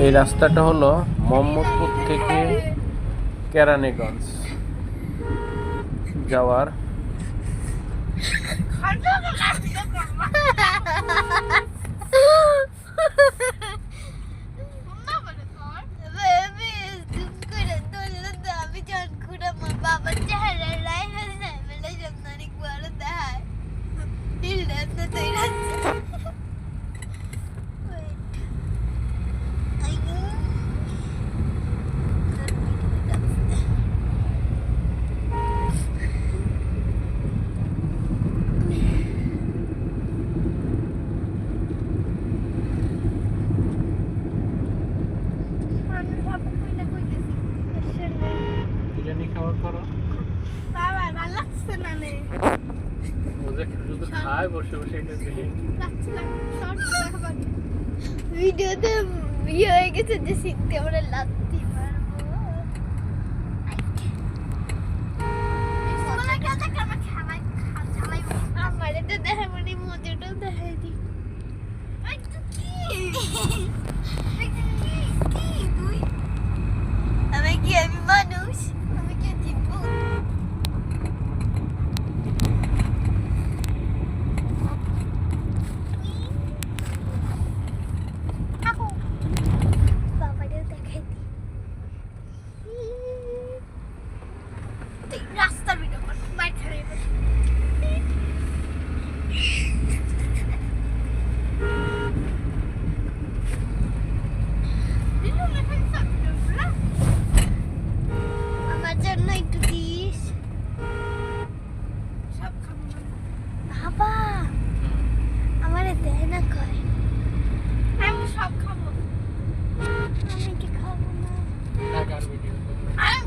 এই রাস্তাটা হলো মোহাম্মদপুর থেকে কেরানীগঞ্জ যাওয়ার বিরিয়ানি খাওয়ার করো বাবা ভালো লাগছে না নে শুধু খায় বসে বসে এটা দেখে ভিডিওতে ইয়ে হয়ে গেছে যে শিখতে আমরা লাত্তি মারবো আমার এটা দেখে মানে মজাটাও দেখাই দি আমি কি আমি মানুষ আমি কি জিতবো বাবাকে দেখাই দি রাস্তার ভিডিও কর মার খাবে আমার জন্য একটু দিস সব খাবো বাবা আমারে দেয় না কয় আমি সব খাবো আমি কি খাবো না টাকার ভিডিও আমি